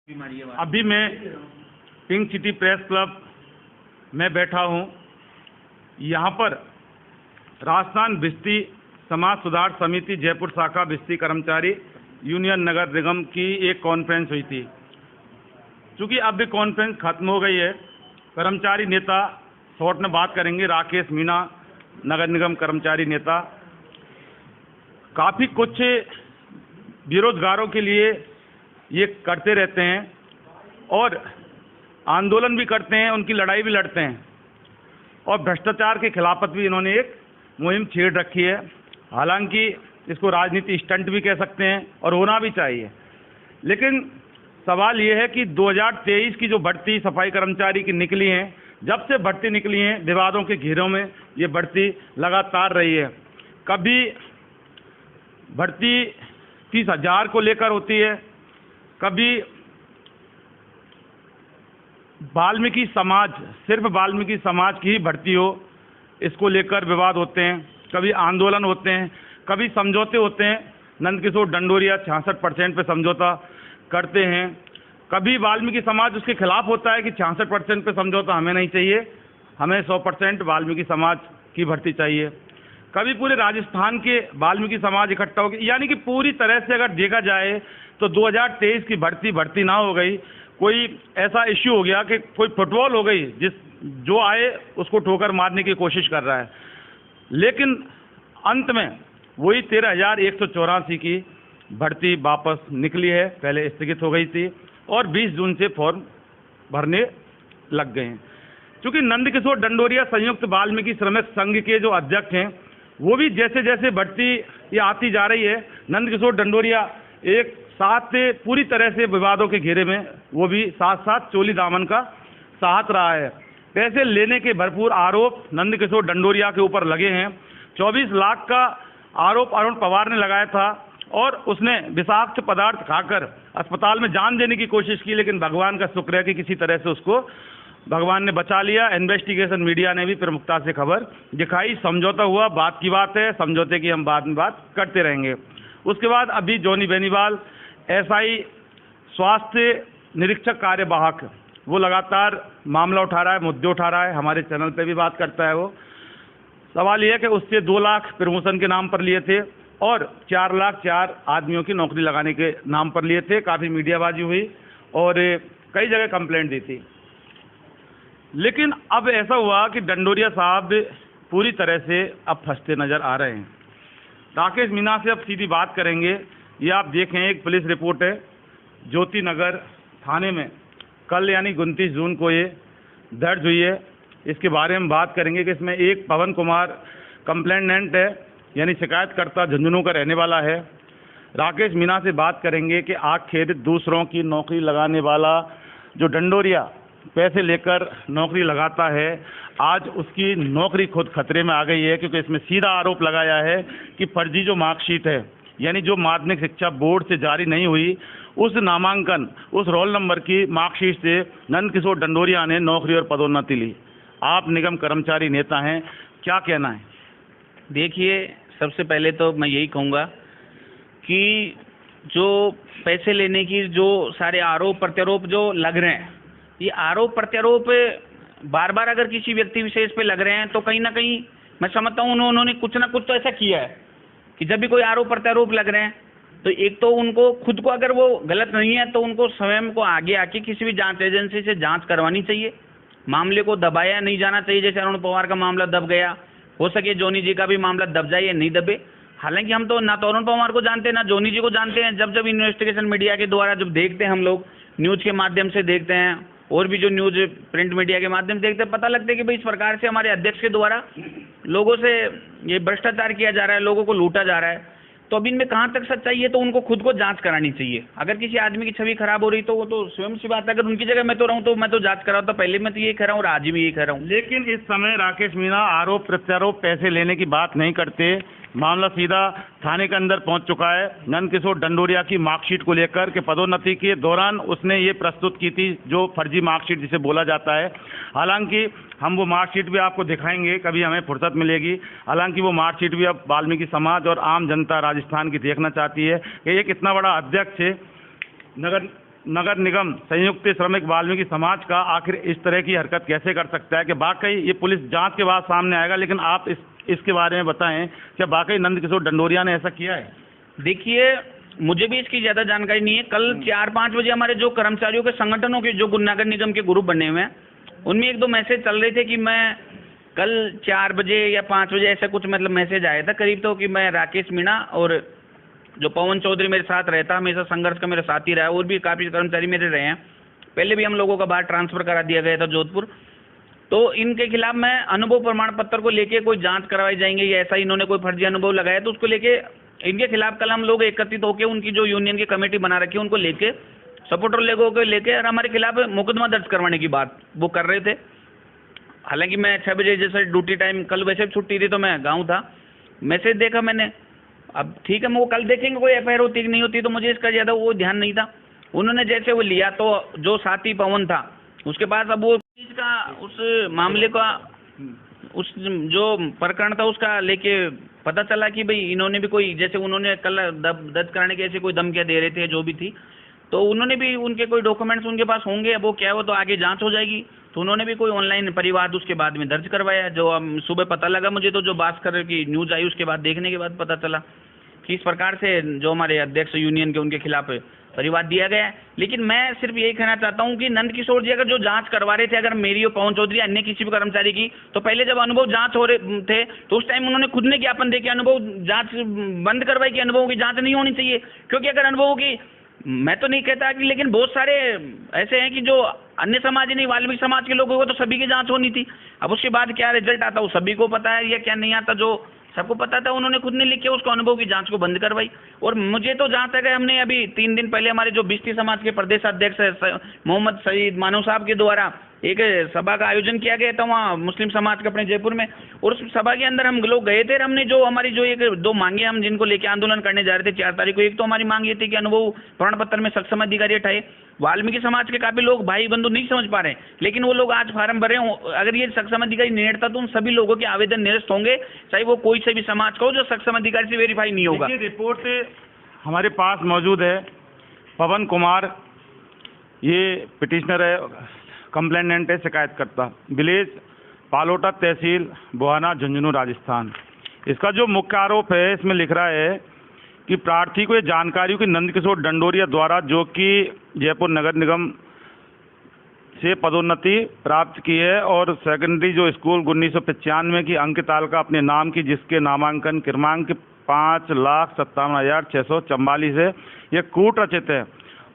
अभी मैं pink city press club में बैठा हूँ। यहाँ पर राजस्थान भिस्ती समाज सुधार समिति जयपुर शाखा भिस्ती कर्मचारी यूनियन नगर निगम की एक कॉन्फ्रेंस हुई थी। चूँकि अब भी कॉन्फ्रेंस खत्म हो गई है, कर्मचारी नेता शॉर्ट में बात करेंगे। राकेश मीणा, नगर निगम कर्मचारी नेता, काफ़ी कुछ बेरोजगारों के लिए ये करते रहते हैं और आंदोलन भी करते हैं, उनकी लड़ाई भी लड़ते हैं और भ्रष्टाचार के खिलाफत भी इन्होंने एक मुहिम छेड़ रखी है। हालांकि इसको राजनीति स्टंट भी कह सकते हैं और होना भी चाहिए, लेकिन सवाल ये है कि 2023 की जो भर्ती सफाई कर्मचारी की निकली है, जब से भर्ती निकली है विवादों के घेरों में ये भर्ती लगातार रही है। कभी भर्ती 30,000 को लेकर होती है, कभी वाल्मीकि समाज, सिर्फ वाल्मीकि समाज की ही भर्ती हो इसको लेकर विवाद होते हैं, कभी आंदोलन होते हैं, कभी समझौते होते हैं। नंदकिशोर डंडोरिया 66% पे समझौता करते हैं, कभी वाल्मीकि समाज उसके खिलाफ होता है कि 66% पे समझौता हमें नहीं चाहिए, हमें 100% वाल्मीकि समाज की भर्ती चाहिए। कभी पूरे राजस्थान के वाल्मीकि समाज इकट्ठा हो गए, यानी कि पूरी तरह से अगर देखा जाए तो 2023 की भर्ती ना हो गई, कोई ऐसा इश्यू हो गया कि कोई फुटबॉल हो गई, जो आए उसको ठोकर मारने की कोशिश कर रहा है। लेकिन अंत में वही 13,184 की भर्ती वापस निकली है, पहले स्थगित हो गई थी और 20 जून से फॉर्म भरने लग गए हैं। क्योंकि नंदकिशोर डंडोरिया संयुक्त वाल्मीकि श्रमिक संघ के जो अध्यक्ष हैं, वो भी जैसे जैसे भर्ती ये आती जा रही है, नंदकिशोर डंडोरिया एक साथ पूरी तरह से विवादों के घेरे में वो भी साथ साथ चोली दामन का साथ रहा है। पैसे लेने के भरपूर आरोप नंदकिशोर डंडोरिया के ऊपर लगे हैं। 24 लाख का आरोप अरुण पवार ने लगाया था और उसने विषाक्त पदार्थ खाकर अस्पताल में जान देने की कोशिश की, लेकिन भगवान का शुक्र है कि किसी तरह से उसको भगवान ने बचा लिया। इन्वेस्टिगेशन मीडिया ने भी प्रमुखता से खबर दिखाई। समझौता हुआ, बात की बात है, समझौते की हम बाद में बात करते रहेंगे। उसके बाद अभी जॉनी बेनीवाल एसआई स्वास्थ्य निरीक्षक कार्यवाहक, वो लगातार मामला उठा रहा है, मुद्दे उठा रहा है, हमारे चैनल पे भी बात करता है। वो सवाल ये है कि उससे 2 लाख प्रमोशन के नाम पर लिए थे और 4 लाख 4 आदमियों की नौकरी लगाने के नाम पर लिए थे। काफ़ी मीडियाबाजी हुई और कई जगह कंप्लेंट दी थी। लेकिन अब ऐसा हुआ कि डंडोरिया साहब पूरी तरह से अब फंसते नज़र आ रहे हैं। राकेश मीणा से अब सीधी बात करेंगे। ये आप देखें, एक पुलिस रिपोर्ट है ज्योति नगर थाने में कल यानी 29 जून को ये दर्ज हुई है। इसके बारे में बात करेंगे कि इसमें एक पवन कुमार कंप्लेनेंट है, यानी शिकायतकर्ता झुंझुनू का रहने वाला है। राकेश मीणा से बात करेंगे कि आखिर दूसरों की नौकरी लगाने वाला जो डंडोरिया पैसे लेकर नौकरी लगाता है, आज उसकी नौकरी खुद खतरे में आ गई है, क्योंकि इसमें सीधा आरोप लगाया है कि फर्जी जो मार्कशीट है, यानी जो माध्यमिक शिक्षा बोर्ड से जारी नहीं हुई, उस नामांकन, उस रोल नंबर की मार्कशीट से नंदकिशोर डंडोरिया ने नौकरी और पदोन्नति ली। आप निगम कर्मचारी नेता हैं, क्या कहना है? देखिए, सबसे पहले तो मैं यही कहूँगा कि जो पैसे लेने की जो सारे आरोप प्रत्यारोप जो लग रहे हैं, ये आरोप प्रत्यारोप बार बार अगर किसी व्यक्ति विशेष पे लग रहे हैं तो कहीं ना कहीं मैं समझता हूँ उन्होंने कुछ ना कुछ तो ऐसा किया है कि जब भी कोई आरोप प्रत्यारोप लग रहे हैं तो एक तो उनको खुद को, अगर वो गलत नहीं है तो उनको स्वयं को आगे आके किसी भी जांच एजेंसी से जांच करवानी चाहिए। मामले को दबाया नहीं जाना चाहिए। जैसे अरुण पवार का मामला दब गया, हो सके जॉनी जी का भी मामला दब जाए या नहीं दबे। हालांकि हम तो ना तो अरुण पवार को जानते हैं ना जॉनी जी को जानते हैं। जब जब इन्वेस्टिगेशन मीडिया के द्वारा जब देखते हैं, हम लोग न्यूज़ के माध्यम से देखते हैं और भी जो न्यूज़ प्रिंट मीडिया के माध्यम से देखते हैं, पता लगता है कि भाई इस प्रकार से हमारे अध्यक्ष के द्वारा लोगों से ये भ्रष्टाचार किया जा रहा है, लोगों को लूटा जा रहा है। तो अब इनमें कहाँ तक सच्चाई है, तो उनको खुद को जांच करानी चाहिए। अगर किसी आदमी की छवि खराब हो रही तो वो तो स्वयं सी बात है। अगर उनकी जगह मैं तो रहूँ तो मैं तो जांच कराऊँ, तो पहले मैं तो यही कह रहा हूँ और आज भी यही कह रहा हूँ। लेकिन इस समय राकेश मीणा आरोप प्रत्यारोप पैसे लेने की बात नहीं करते, मामला सीधा थाने के अंदर पहुंच चुका है। नंदकिशोर डंडोरिया की मार्कशीट को लेकर के पदोन्नति के दौरान उसने ये प्रस्तुत की थी, जो फर्जी मार्कशीट जिसे बोला जाता है। हालांकि हम वो मार्कशीट भी आपको दिखाएंगे, कभी हमें फुर्सत मिलेगी। हालांकि वो मार्कशीट भी अब वाल्मीकि समाज और आम जनता राजस्थान की देखना चाहती है कि एक इतना बड़ा अध्यक्ष नगर नगर निगम संयुक्त श्रमिक वाल्मीकि समाज का आखिर इस तरह की हरकत कैसे कर सकता है कि वाकई ये पुलिस जांच के बाद सामने आएगा, लेकिन आप इसके बारे में बताएं क्या वाकई नंदकिशोर डंडोरिया ने ऐसा किया है? देखिए, मुझे भी इसकी ज़्यादा जानकारी नहीं है। कल 4-5 बजे हमारे जो कर्मचारियों के संगठनों के जो नगर निगम के ग्रुप बने हुए हैं, उनमें 1-2 मैसेज चल रहे थे कि मैं कल 4 बजे या 5 बजे ऐसा कुछ मतलब मैसेज आया था करीब, तो कि मैं राकेश मीणा और जो पवन चौधरी मेरे साथ रहता, हमेशा संघर्ष का मेरा साथी रहा है, और भी काफ़ी कर्मचारी मेरे रहे हैं, पहले भी हम लोगों का बाहर ट्रांसफ़र करा दिया गया था जोधपुर। तो इनके खिलाफ मैं अनुभव प्रमाण पत्र को लेके कोई जांच करवाई जाएंगे या ऐसा इन्होंने कोई फर्जी अनुभव लगाया तो उसको लेके इनके खिलाफ कल हम लोग एकत्रित होकर उनकी जो यूनियन की कमेटी बना रखी है उनको लेके सपोर्टर लोगों को लेके और हमारे खिलाफ मुकदमा दर्ज करवाने की बात वो कर रहे थे। हालांकि मैं 6 बजे जैसे ड्यूटी टाइम, कल वैसे छुट्टी थी तो मैं गाँव था, मैसेज देखा मैंने। अब ठीक है, मैं वो कल देखेंगे कोई एफआईआर होती कि नहीं होती, तो मुझे इसका ज़्यादा वो ध्यान नहीं था। उन्होंने जैसे वो लिया तो जो साथी पवन था उसके पास अब वो चीज़ का उस मामले का उस जो प्रकरण था उसका लेके पता चला कि भाई इन्होंने भी कोई, जैसे उन्होंने कल दर्ज कराने के ऐसे कोई धमकियाँ दे रहे थे जो भी थी, तो उन्होंने भी उनके कोई डॉक्यूमेंट्स उनके पास होंगे, अब वो क्या है वो तो आगे जांच हो जाएगी। तो उन्होंने भी कोई ऑनलाइन परिवाद उसके बाद में दर्ज करवाया, जो हम सुबह पता लगा मुझे, तो जो भास्कर की न्यूज़ आई उसके बाद देखने के बाद पता चला कि इस प्रकार से जो हमारे अध्यक्ष यूनियन के उनके खिलाफ परिवाद दिया गया है। लेकिन मैं सिर्फ यही कहना चाहता हूं कि नंदकिशोर जी अगर जो जांच करवा रहे थे, अगर मेरी और पवन चौधरी अन्य किसी भी कर्मचारी की, तो पहले जब अनुभव जांच हो रहे थे तो उस टाइम उन्होंने खुद ने ज्ञापन देके अनुभव जांच बंद करवाई कि अनुभवों की जांच नहीं होनी चाहिए। क्योंकि अगर अनुभवों की, मैं तो नहीं कहता कि, लेकिन बहुत सारे ऐसे हैं कि जो अन्य समाज ही नहीं, वाल्मीकि समाज के लोगों को तो सभी की जांच होनी थी। अब उसके बाद क्या रिजल्ट आता वो सभी को पता है या क्या नहीं आता, जो सबको पता था, उन्होंने खुद ने लिख के उसको अनुभव की जांच को बंद करवाई। और मुझे तो जहाँ तक है, हमने अभी 3 दिन पहले हमारे जो बिस्ती समाज के प्रदेश अध्यक्ष है मोहम्मद सईद मानव साहब के द्वारा एक सभा का आयोजन किया गया था वहाँ मुस्लिम समाज के अपने जयपुर में, और उस सभा के अंदर हम लोग गए थे। हमने जो हमारी जो 1-2 मांगे हम जिनको लेके आंदोलन करने जा रहे थे 4 तारीख को, एक तो हमारी मांग ये थी कि अनुभव प्रमाण पत्र में सक्षम अधिकारी हटाए। वाल्मीकि समाज के काफी लोग भाई बंधु नहीं समझ पा रहे हैं, लेकिन वो लोग आज फार्म भरे हों, अगर ये सक्षम अधिकारी नहीं हटता तो उन सभी लोगों के आवेदन निरस्त होंगे, चाहे वो कोई से भी समाज का हो, जो सक्षम अधिकारी से वेरीफाई नहीं होगा। रिपोर्ट हमारे पास मौजूद है। पवन कुमार ये पिटिशनर है, कंप्लेनेंट है, शिकायतकर्ता, विलेज पालोटा, तहसील बुहाना, झुंझुनू, राजस्थान। इसका जो मुख्य आरोप है इसमें लिख रहा है कि प्रार्थी को ये जानकारी कि नंदकिशोर डंडोरिया द्वारा, जो कि जयपुर नगर निगम से पदोन्नति प्राप्त की है और सेकेंडरी जो स्कूल 1995 की अंक तालिका अपने नाम की, जिसके नामांकन क्रमांक 5,57,644 है, यह कूट रचित है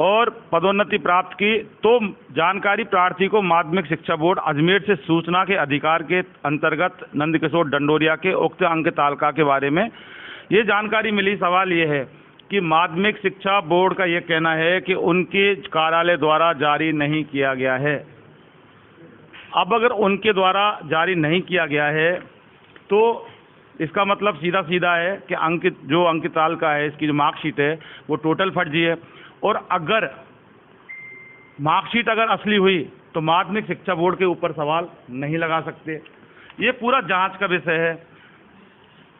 और पदोन्नति प्राप्त की, तो जानकारी प्रार्थी को माध्यमिक शिक्षा बोर्ड अजमेर से सूचना के अधिकार के अंतर्गत नंदकिशोर डंडोरिया के उक्त अंक तालिका के बारे में ये जानकारी मिली। सवाल ये है कि माध्यमिक शिक्षा बोर्ड का ये कहना है कि उनके कार्यालय द्वारा जारी नहीं किया गया है। अब अगर उनके द्वारा जारी नहीं किया गया है तो इसका मतलब सीधा सीधा है कि जो अंक तालिका है, इसकी जो मार्कशीट है वो टोटल फर्जी है। और अगर मार्कशीट अगर असली हुई तो माध्यमिक शिक्षा बोर्ड के ऊपर सवाल नहीं लगा सकते। ये पूरा जांच का विषय है,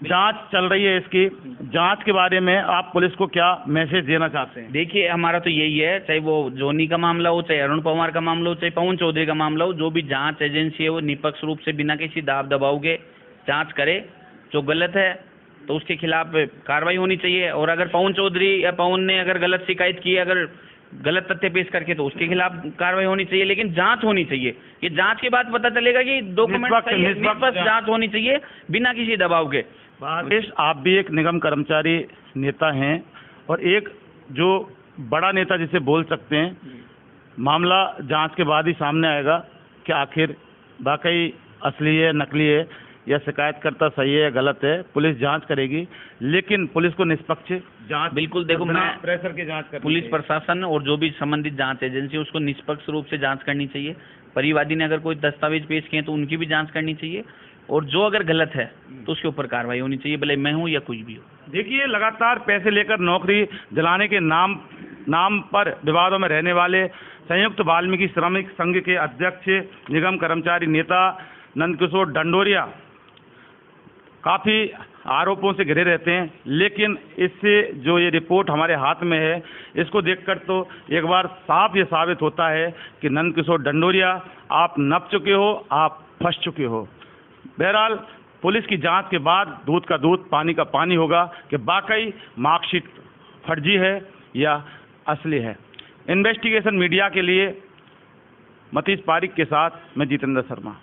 जांच चल रही है। इसकी जांच के बारे में आप पुलिस को क्या मैसेज देना चाहते हैं? देखिए, हमारा तो यही है, चाहे वो जोनी का मामला हो, चाहे अरुण पवार का मामला हो, चाहे पवन चौधरी का मामला हो, जो भी जांच एजेंसी है वो निष्पक्ष रूप से बिना किसी दाब दबाव के जांच करे। जो गलत है तो उसके खिलाफ कार्रवाई होनी चाहिए, और अगर पवन चौधरी या पवन ने अगर गलत शिकायत की, अगर गलत तथ्य पेश करके, तो उसके खिलाफ कार्रवाई होनी चाहिए। लेकिन जांच होनी चाहिए, ये जांच के बाद पता चलेगा कि डॉक्यूमेंट निष्पक्ष जांच होनी चाहिए बिना किसी दबाव के। आप भी एक निगम कर्मचारी नेता हैं और एक जो बड़ा नेता जिसे बोल सकते हैं, मामला जांच के बाद ही सामने आएगा कि आखिर वाकई असली है, नकली है, या शिकायतकर्ता सही है या गलत है। पुलिस जांच करेगी, लेकिन पुलिस को निष्पक्ष जांच, बिल्कुल, देखो मैं प्रेशर की जांच करनी पुलिस प्रशासन और जो भी संबंधित जांच एजेंसी उसको निष्पक्ष रूप से जांच करनी चाहिए। परिवादी ने अगर कोई दस्तावेज पेश किए तो उनकी भी जांच करनी चाहिए, और जो अगर गलत है तो उसके ऊपर कार्रवाई होनी चाहिए, भले मैं हूं या कोई भी हो। देखिए, लगातार पैसे लेकर नौकरी दिलाने के नाम पर विवादों में रहने वाले संयुक्त वाल्मीकि श्रमिक संघ के अध्यक्ष निगम कर्मचारी नेता नंदकिशोर डंडोरिया काफ़ी आरोपों से घिरे रहते हैं, लेकिन इससे जो ये रिपोर्ट हमारे हाथ में है, इसको देखकर तो एक बार साफ ये साबित होता है कि नंदकिशोर डंडोरिया आप नप चुके हो, आप फंस चुके हो। बहरहाल पुलिस की जांच के बाद दूध का दूध पानी का पानी होगा कि वाकई मार्कशीट फर्जी है या असली है। इन्वेस्टिगेशन मीडिया के लिए मतीश पारिक के साथ मैं जितेंद्र शर्मा।